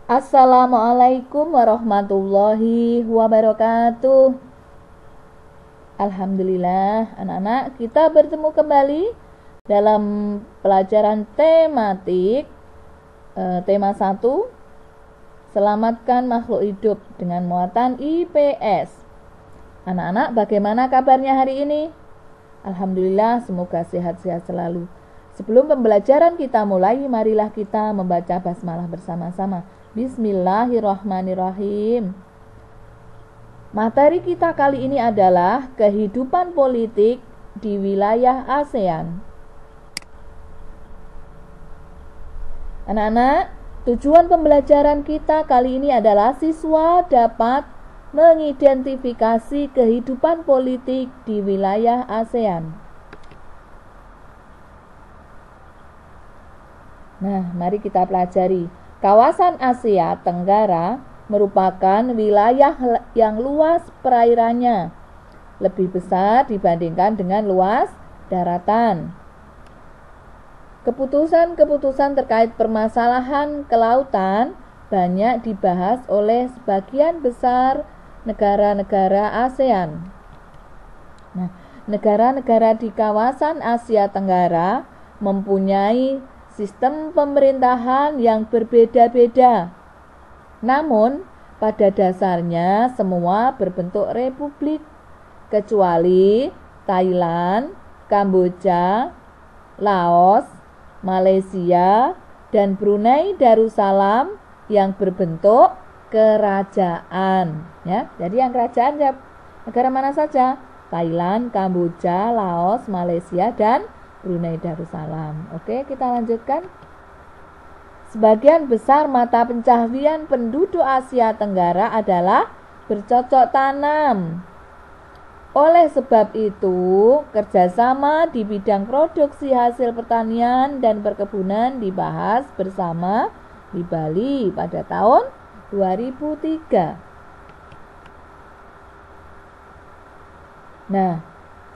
Assalamualaikum warahmatullahi wabarakatuh. Alhamdulillah, anak-anak, kita bertemu kembali dalam pelajaran tematik tema 1, selamatkan makhluk hidup dengan muatan IPS. Anak-anak, bagaimana kabarnya hari ini? Alhamdulillah, semoga sehat-sehat selalu. Sebelum pembelajaran kita mulai, marilah kita membaca basmalah bersama-sama. Bismillahirrahmanirrahim. Materi kita kali ini adalah kehidupan politik di wilayah ASEAN. Anak-anak, tujuan pembelajaran kita kali ini adalah siswa dapat mengidentifikasi kehidupan politik di wilayah ASEAN. Nah, mari kita pelajari. Kawasan Asia Tenggara merupakan wilayah yang luas perairannya lebih besar dibandingkan dengan luas daratan. Keputusan-keputusan terkait permasalahan kelautan banyak dibahas oleh sebagian besar negara-negara ASEAN. Nah, negara-negara di kawasan Asia Tenggara mempunyai sistem pemerintahan yang berbeda-beda. Namun, pada dasarnya semua berbentuk republik, kecuali Thailand, Kamboja, Laos, Malaysia, dan Brunei Darussalam yang berbentuk kerajaan. Ya, jadi yang kerajaan negara mana saja? Thailand, Kamboja, Laos, Malaysia, dan Brunei Darussalam. Oke, kita lanjutkan. Sebagian besar mata pencaharian penduduk Asia Tenggara adalah bercocok tanam. Oleh sebab itu, kerjasama di bidang produksi hasil pertanian dan perkebunan dibahas bersama di Bali pada tahun 2003. Nah,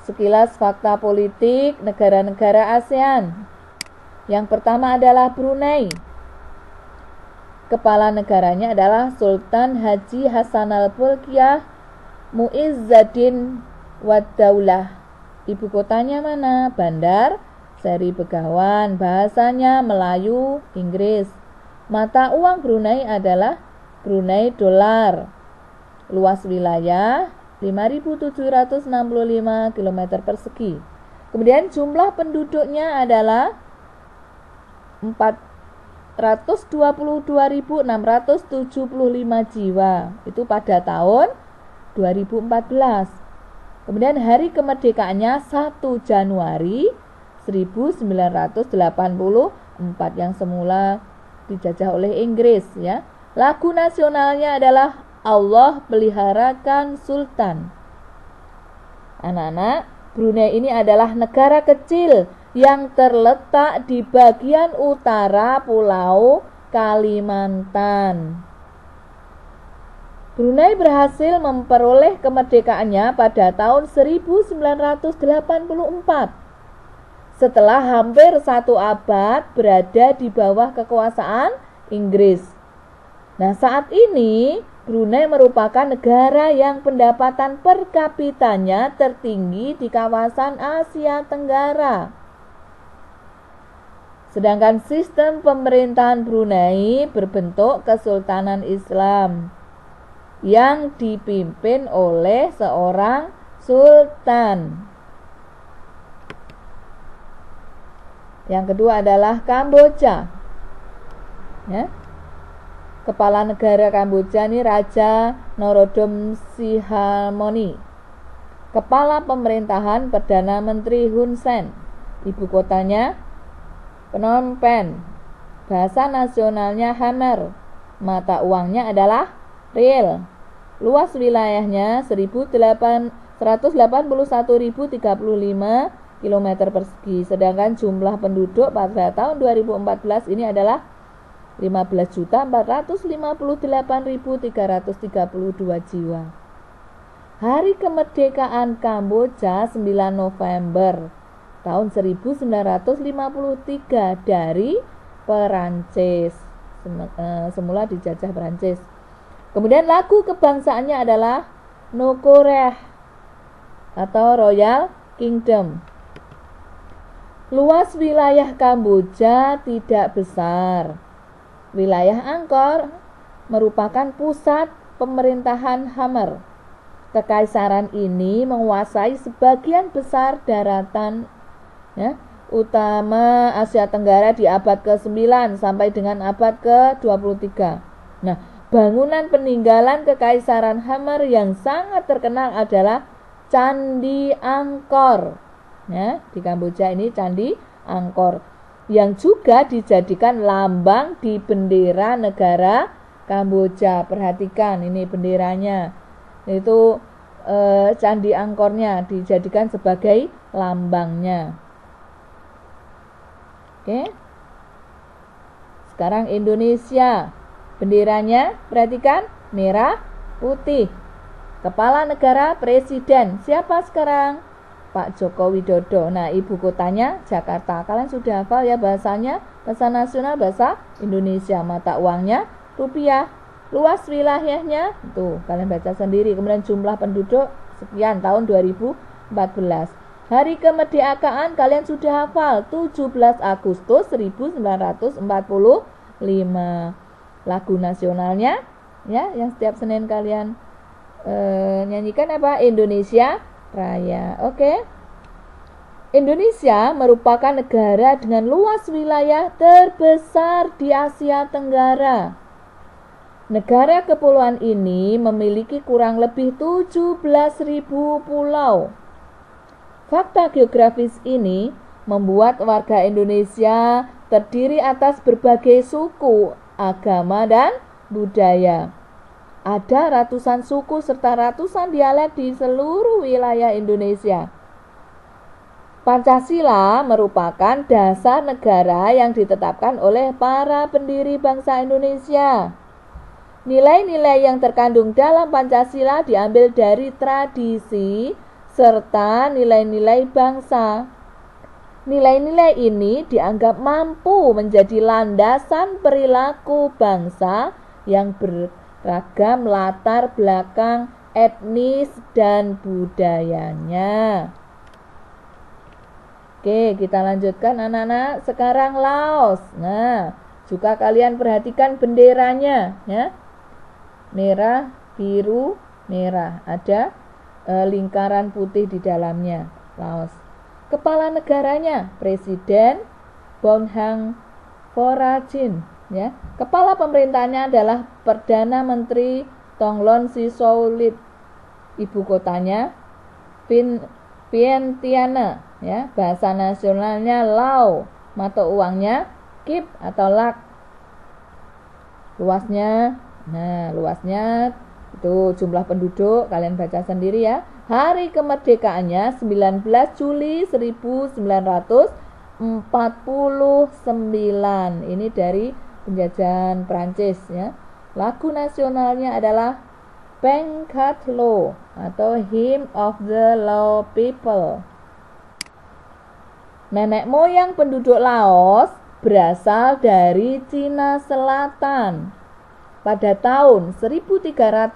sekilas fakta politik negara-negara ASEAN. Yang pertama adalah Brunei. Kepala negaranya adalah Sultan Haji Hassanal Bolkiah Muizzaddin Wad-Daulah. Ibu kotanya mana? Bandar Seri Begawan. Bahasanya Melayu, Inggris. Mata uang Brunei adalah Brunei dolar. Luas wilayah 5.765 km persegi. Kemudian jumlah penduduknya adalah 422.675 jiwa. Itu pada tahun 2014. Kemudian hari kemerdekaannya 1 Januari 1984 yang semula dijajah oleh Inggris, ya. Lagu nasionalnya adalah Allah peliharakan Sultan. Anak-anak, Brunei ini adalah negara kecil yang terletak di bagian utara Pulau Kalimantan. Brunei berhasil memperoleh kemerdekaannya pada tahun 1984. Setelah hampir 1 abad berada di bawah kekuasaan Inggris. Nah, saat ini Brunei merupakan negara yang pendapatan per kapitanya tertinggi di kawasan Asia Tenggara. Sedangkan sistem pemerintahan Brunei berbentuk Kesultanan Islam yang dipimpin oleh seorang sultan. Yang kedua adalah Kamboja. Ya. Kepala negara Kamboja ini Raja Norodom Sihamoni. Kepala pemerintahan Perdana Menteri Hun Sen. Ibu kotanya Phnom Penh. Bahasa nasionalnya Khmer. Mata uangnya adalah riel. Luas wilayahnya 181.035 km persegi. Sedangkan jumlah penduduk pada tahun 2014 ini adalah 15.458.332 jiwa. Hari kemerdekaan Kamboja 9 November tahun 1953 dari Perancis. semula dijajah Prancis. Kemudian lagu kebangsaannya adalah Nokoreh atau Royal Kingdom. Luas wilayah Kamboja tidak besar. Wilayah Angkor merupakan pusat pemerintahan Khmer. Kekaisaran ini menguasai sebagian besar daratan utama Asia Tenggara di abad ke-9 sampai dengan abad ke-23. Nah, bangunan peninggalan Kekaisaran Khmer yang sangat terkenal adalah Candi Angkor. Di Kamboja ini Candi Angkor yang juga dijadikan lambang di bendera negara Kamboja. Perhatikan ini benderanya. Itu Candi Angkornya dijadikan sebagai lambangnya. Oke. Sekarang Indonesia. Benderanya perhatikan merah putih. Kepala negara presiden siapa sekarang? Pak Joko Widodo. Nah, ibu kotanya Jakarta. Kalian sudah hafal ya bahasanya? Bahasa nasional bahasa Indonesia. Mata uangnya rupiah. Luas wilayahnya tuh kalian baca sendiri. Kemudian jumlah penduduk sekian tahun 2014. Hari kemerdekaan kalian sudah hafal 17 Agustus 1945. Lagu nasionalnya ya yang setiap Senin kalian nyanyikan apa? Indonesia Raya. Oke. Indonesia merupakan negara dengan luas wilayah terbesar di Asia Tenggara. Negara kepulauan ini memiliki kurang lebih 17.000 pulau. Fakta geografis ini membuat warga Indonesia terdiri atas berbagai suku, agama, dan budaya. Ada ratusan suku serta ratusan dialek di seluruh wilayah Indonesia. Pancasila merupakan dasar negara yang ditetapkan oleh para pendiri bangsa Indonesia. Nilai-nilai yang terkandung dalam Pancasila diambil dari tradisi serta nilai-nilai bangsa. Nilai-nilai ini dianggap mampu menjadi landasan perilaku bangsa yang beragam latar belakang etnis dan budayanya. Oke, kita lanjutkan anak-anak. Sekarang Laos. Nah, juga kalian perhatikan benderanya ya. Merah, biru, merah. Ada lingkaran putih di dalamnya. Laos. Kepala negaranya Presiden Bonghang Vorachin ya. Kepala pemerintahnya adalah Perdana Menteri Thongloun Sisoulith. Ibu kotanya Vientiane ya. Bahasa nasionalnya Lao. Mata uangnya Kip atau Lak. Luasnya itu jumlah penduduk kalian baca sendiri ya. Hari kemerdekaannya 19 Juli 1949. Ini dari penjajahan Prancis ya. Lagu nasionalnya adalah Pengkat Lo atau Hymn of the Lao People. Nenek moyang penduduk Laos berasal dari Cina Selatan. Pada tahun 1353,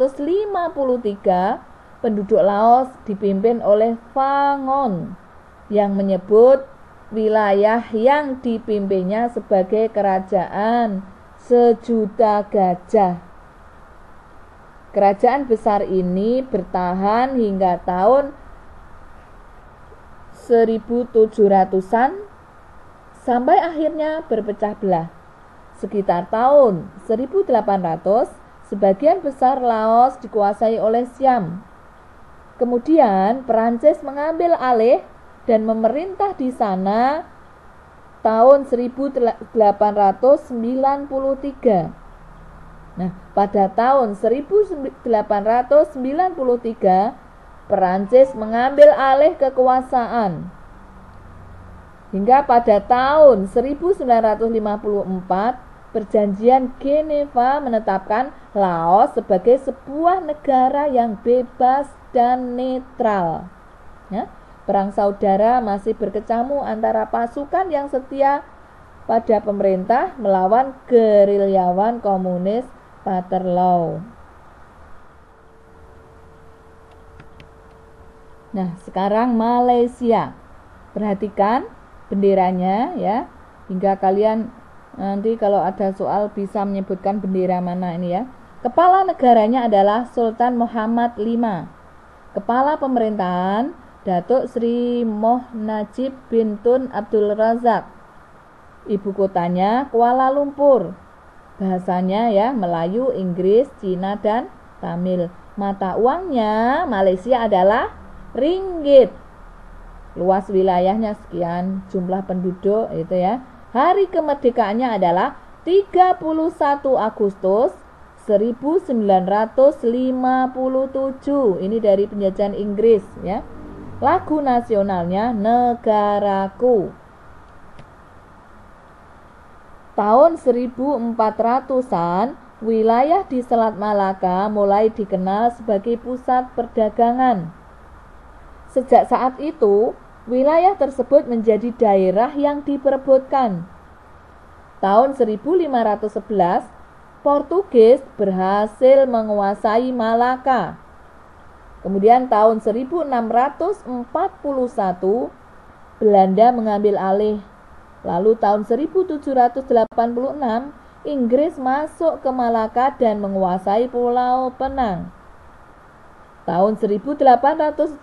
penduduk Laos dipimpin oleh Phangon yang menyebut wilayah yang dipimpinnya sebagai kerajaan sejuta gajah. Kerajaan besar ini bertahan hingga tahun 1700-an sampai akhirnya berpecah belah. Sekitar tahun 1800, sebagian besar Laos dikuasai oleh Siam. Kemudian Perancis mengambil alih dan memerintah di sana tahun 1893. Nah, pada tahun 1893, Perancis mengambil alih kekuasaan. Hingga pada tahun 1954, Perjanjian Geneva menetapkan Laos sebagai sebuah negara yang bebas dan netral. Ya, perang saudara masih berkecamuk antara pasukan yang setia pada pemerintah melawan gerilyawan komunis Paterloo. Nah, sekarang Malaysia. Perhatikan benderanya ya, hingga kalian nanti kalau ada soal bisa menyebutkan bendera mana ini ya. Kepala negaranya adalah Sultan Muhammad V. Kepala pemerintahan Datuk Sri Moh Najib bin Tun Abdul Razak. Ibu kotanya Kuala Lumpur. Bahasanya ya Melayu, Inggris, Cina dan Tamil. Mata uangnya Malaysia adalah ringgit. Luas wilayahnya sekian, jumlah penduduk itu ya. Hari kemerdekaannya adalah 31 Agustus 1957. Ini dari penjajahan Inggris ya. Lagu nasionalnya Negaraku. Tahun 1400-an, wilayah di Selat Malaka mulai dikenal sebagai pusat perdagangan. Sejak saat itu, wilayah tersebut menjadi daerah yang diperebutkan. Tahun 1511, Portugis berhasil menguasai Malaka. Kemudian tahun 1641, Belanda mengambil alih. Lalu tahun 1786, Inggris masuk ke Malaka dan menguasai Pulau Penang. Tahun 1824,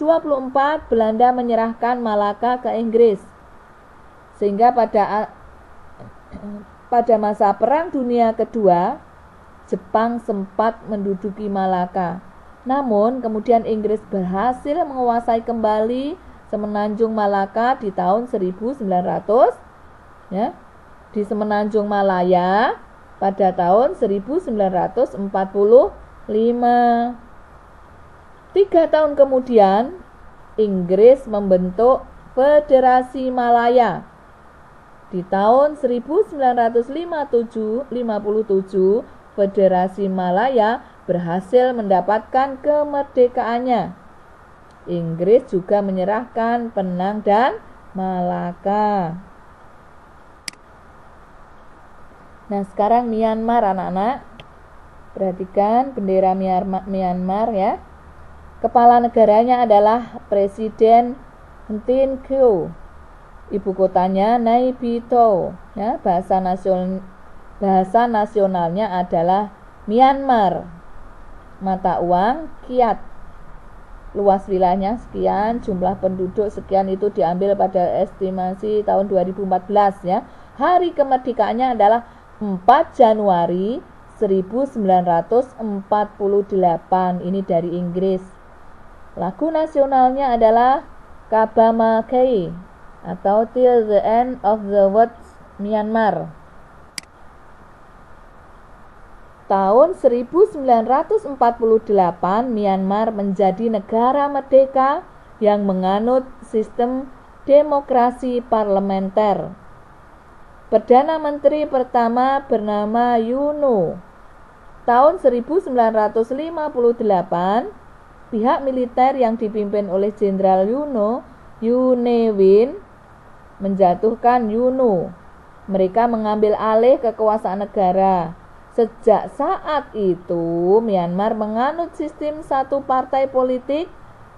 Belanda menyerahkan Malaka ke Inggris. Sehingga pada masa Perang Dunia Kedua, Jepang sempat menduduki Malaka. Namun, kemudian Inggris berhasil menguasai kembali Semenanjung Malaka di tahun 1900, ya, di Semenanjung Malaya pada tahun 1945. 3 tahun kemudian, Inggris membentuk Federasi Malaya. Di tahun 1957, Federasi Malaya berhasil mendapatkan kemerdekaannya. Inggris juga menyerahkan Penang dan Malaka. Nah, sekarang Myanmar anak-anak. Perhatikan bendera Myanmar ya. Kepala negaranya adalah Presiden Htin Kyaw. Ibu kotanya Naypyidaw. Ya, bahasa nasionalnya adalah Myanmar. Mata uang Kyat. Luas wilayahnya sekian, jumlah penduduk sekian, itu diambil pada estimasi tahun 2014 ya. Hari kemerdekaannya adalah 4 Januari 1948. Ini dari Inggris. Lagu nasionalnya adalah Kabama Kei atau Till the End of the World Myanmar. Tahun 1948, Myanmar menjadi negara merdeka yang menganut sistem demokrasi parlementer. Perdana Menteri pertama bernama Yuno. Tahun 1958, pihak militer yang dipimpin oleh Jenderal Yoon Ne Win menjatuhkan UNO. Mereka mengambil alih kekuasaan negara. Sejak saat itu, Myanmar menganut sistem satu partai politik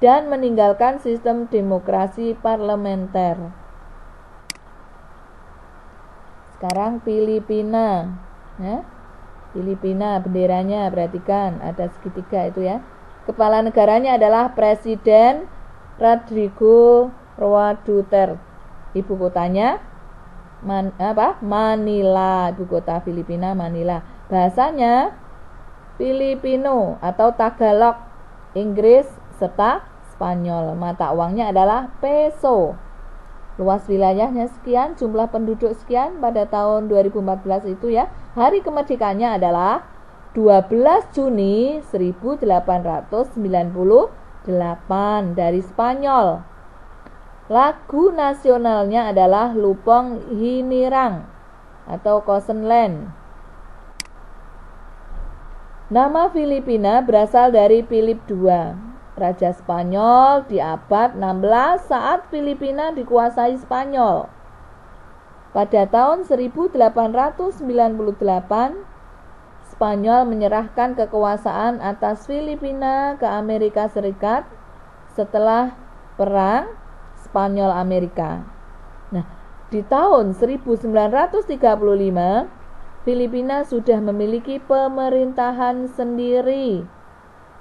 dan meninggalkan sistem demokrasi parlementer. Sekarang Filipina. Ya. Filipina benderanya perhatikan ada segitiga itu ya. Kepala negaranya adalah Presiden Rodrigo Roa Duterte. Ibu kotanya Manila. Ibu kota Filipina Manila. Bahasanya Filipino atau Tagalog, Inggris serta Spanyol. Mata uangnya adalah peso. Luas wilayahnya sekian, jumlah penduduk sekian pada tahun 2014 itu ya. Hari kemerdekaannya adalah 12 Juni 1898 dari Spanyol. Lagu nasionalnya adalah Lupong Hinirang atau Kosenland. Nama Filipina berasal dari Philip II, Raja Spanyol di abad 16 saat Filipina dikuasai Spanyol. Pada tahun 1898, Spanyol menyerahkan kekuasaan atas Filipina ke Amerika Serikat setelah Perang Spanyol-Amerika. Nah, di tahun 1935, Filipina sudah memiliki pemerintahan sendiri.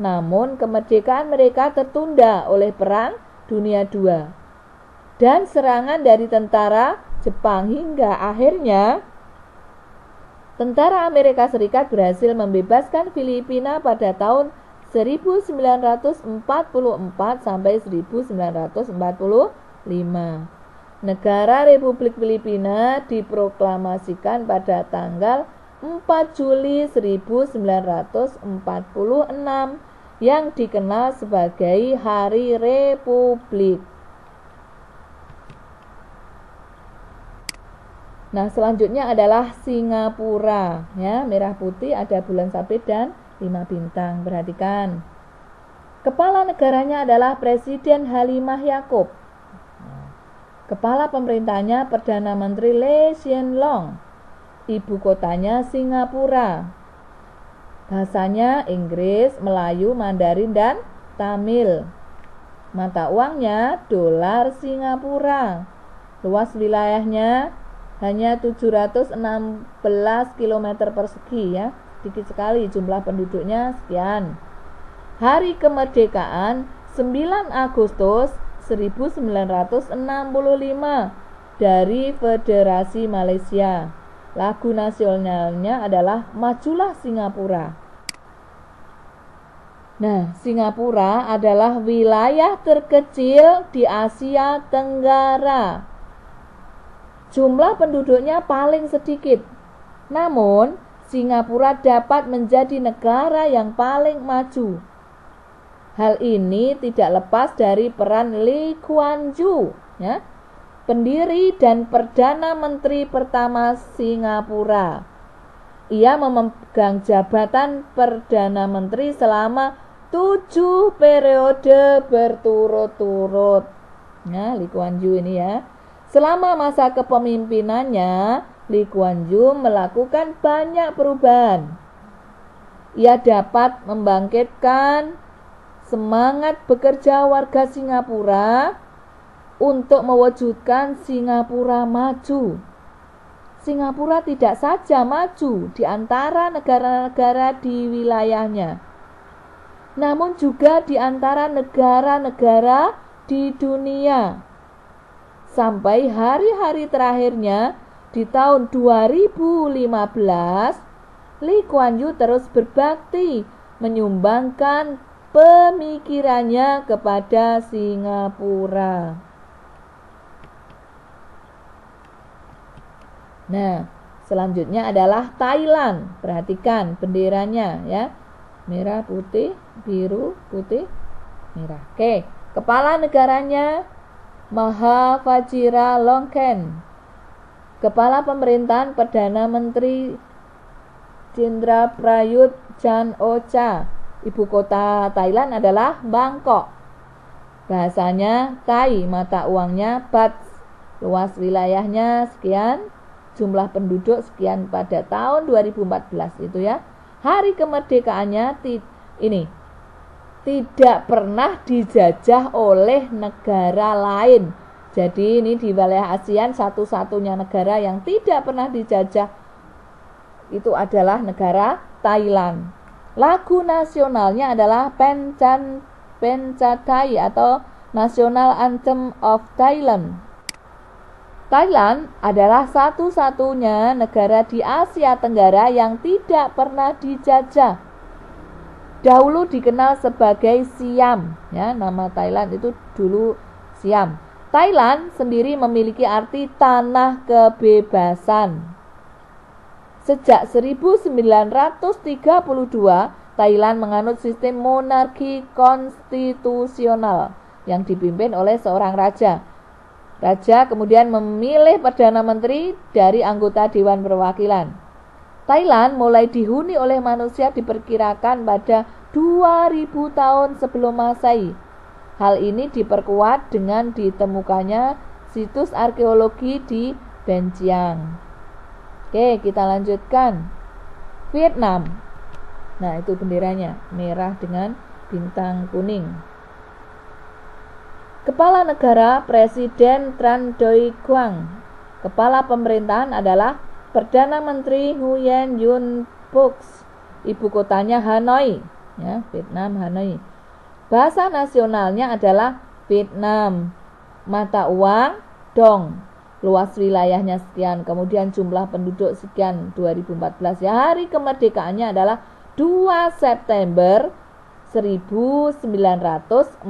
Namun, kemerdekaan mereka tertunda oleh Perang Dunia II dan serangan dari tentara Jepang, hingga akhirnya tentara Amerika Serikat berhasil membebaskan Filipina pada tahun 1944 sampai 1945. Negara Republik Filipina diproklamasikan pada tanggal 4 Juli 1946 yang dikenal sebagai Hari Republik. Nah, selanjutnya adalah Singapura, ya, merah putih, ada bulan sabit dan 5 bintang. Perhatikan. Kepala negaranya adalah Presiden Halimah Yacob. Kepala pemerintahnya Perdana Menteri Lee Hsien Loong. Ibu kotanya Singapura. Bahasanya Inggris, Melayu, Mandarin, dan Tamil. Mata uangnya dolar Singapura. Luas wilayahnya hanya 716 km persegi, ya, sedikit sekali. Jumlah penduduknya sekian. Hari kemerdekaan 9 Agustus 1965 dari Federasi Malaysia. Lagu nasionalnya adalah Majulah Singapura. Nah, Singapura adalah wilayah terkecil di Asia Tenggara. Jumlah penduduknya paling sedikit. Namun, Singapura dapat menjadi negara yang paling maju. Hal ini tidak lepas dari peran Lee Kuan Yew, ya, pendiri dan Perdana Menteri pertama Singapura. Ia memegang jabatan Perdana Menteri selama 7 periode berturut-turut. Nah, Lee Kuan Yew ini, ya. Selama masa kepemimpinannya, Lee Kuan Yew melakukan banyak perubahan. Ia dapat membangkitkan semangat bekerja warga Singapura untuk mewujudkan Singapura maju. Singapura tidak saja maju di antara negara-negara di wilayahnya, namun juga di antara negara-negara di dunia. Sampai hari-hari terakhirnya di tahun 2015, Lee Kuan Yew terus berbakti menyumbangkan pemikirannya kepada Singapura. Nah, selanjutnya adalah Thailand. Perhatikan benderanya, ya. Merah, putih, biru, putih, merah. Oke, kepala negaranya Maha Vajiralongkorn. Kepala pemerintahan Perdana Menteri Chandra Prayut Chan-o-cha. Ibu kota Thailand adalah Bangkok. Bahasanya Thai, mata uangnya Baht. Luas wilayahnya sekian, jumlah penduduk sekian pada tahun 2014 itu, ya. Hari kemerdekaannya tidak pernah dijajah oleh negara lain. Jadi ini di wilayah ASEAN satu-satunya negara yang tidak pernah dijajah itu adalah negara Thailand. Lagu nasionalnya adalah Penchathai atau National Anthem of Thailand. Thailand adalah satu-satunya negara di Asia Tenggara yang tidak pernah dijajah. Dahulu dikenal sebagai Siam, ya, nama Thailand itu dulu Siam. Thailand sendiri memiliki arti tanah kebebasan. Sejak 1932, Thailand menganut sistem monarki konstitusional yang dipimpin oleh seorang raja. Raja kemudian memilih Perdana Menteri dari anggota Dewan Perwakilan. Thailand mulai dihuni oleh manusia diperkirakan pada 2000 tahun sebelum Masehi. Hal ini diperkuat dengan ditemukannya situs arkeologi di Benciang. Oke, kita lanjutkan. Vietnam. Nah, itu benderanya, merah dengan bintang kuning. Kepala negara Presiden Tran Doi Quang. Kepala pemerintahan adalah Perdana Menteri Nguyen Yun Phuc. Ibu kotanya Hanoi, ya, Vietnam, Hanoi. Bahasa nasionalnya adalah Vietnam. Mata uang dong. Luas wilayahnya sekian. Kemudian jumlah penduduk sekian 2014. Ya, hari kemerdekaannya adalah 2 September 1945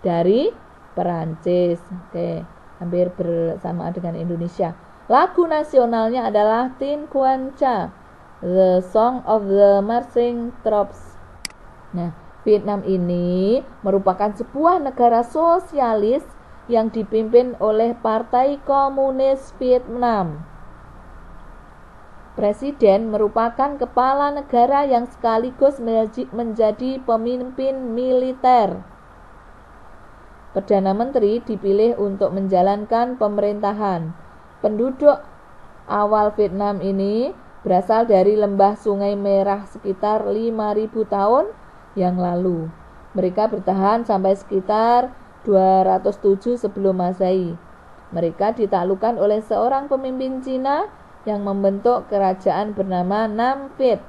dari Perancis. Oke, hampir bersamaan dengan Indonesia. Lagu nasionalnya adalah Tin Quan Cha, The Song of the Marching Troops. Nah, Vietnam ini merupakan sebuah negara sosialis yang dipimpin oleh Partai Komunis Vietnam. Presiden merupakan kepala negara yang sekaligus menjadi pemimpin militer. Perdana Menteri dipilih untuk menjalankan pemerintahan. Penduduk awal Vietnam ini berasal dari lembah Sungai Merah sekitar 5.000 tahun yang lalu. Mereka bertahan sampai sekitar 207 sebelum Masehi. Mereka ditaklukkan oleh seorang pemimpin Cina yang membentuk kerajaan bernama Nam Viet.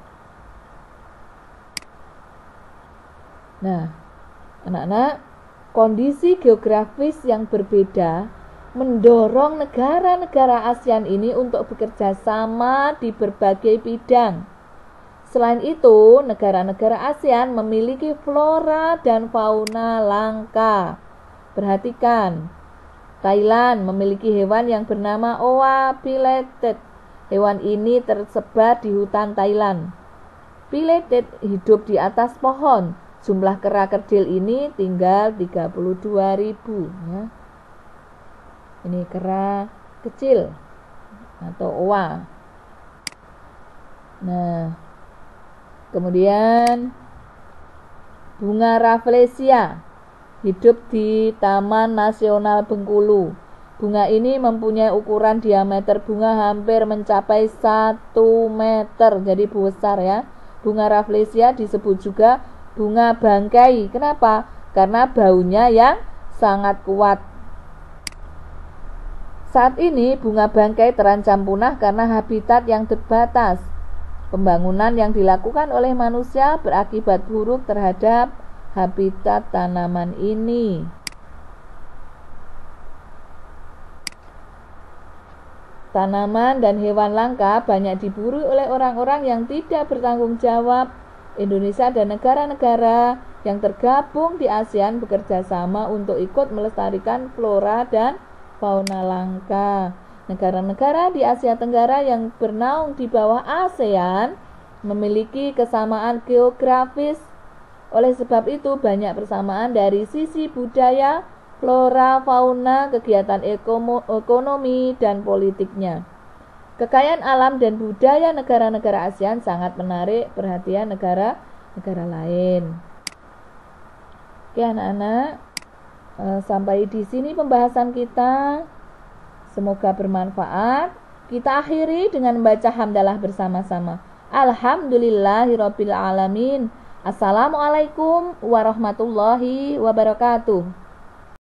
Nah, anak-anak, kondisi geografis yang berbeda mendorong negara-negara ASEAN ini untuk bekerja sama di berbagai bidang. Selain itu, negara-negara ASEAN memiliki flora dan fauna langka. Perhatikan, Thailand memiliki hewan yang bernama Oa pileated. Hewan ini tersebar di hutan Thailand. Pileated hidup di atas pohon. Jumlah kera kerdil ini tinggal 32.000. Ya. Ini kera kecil atau oa. Nah, kemudian bunga Rafflesia hidup di Taman Nasional Bengkulu. Bunga ini mempunyai ukuran diameter bunga hampir mencapai 1 meter, jadi besar ya. Bunga Rafflesia disebut juga bunga bangkai. Kenapa? Karena baunya yang sangat kuat. Saat ini bunga bangkai terancam punah karena habitat yang terbatas. Pembangunan yang dilakukan oleh manusia berakibat buruk terhadap habitat tanaman ini. Tanaman dan hewan langka banyak diburu oleh orang-orang yang tidak bertanggung jawab. Indonesia dan negara-negara yang tergabung di ASEAN bekerja sama untuk ikut melestarikan flora dan fauna langka. Negara-negara di Asia Tenggara yang bernaung di bawah ASEAN memiliki kesamaan geografis. Oleh sebab itu, banyak persamaan dari sisi budaya, flora, fauna, kegiatan ekonomi, dan politiknya. Kekayaan alam dan budaya negara-negara ASEAN sangat menarik perhatian negara-negara lain. Oke anak-anak, sampai di sini pembahasan kita. Semoga bermanfaat. Kita akhiri dengan membaca hamdalah bersama-sama. Alhamdulillahirabbil alamin. Assalamualaikum warahmatullahi wabarakatuh.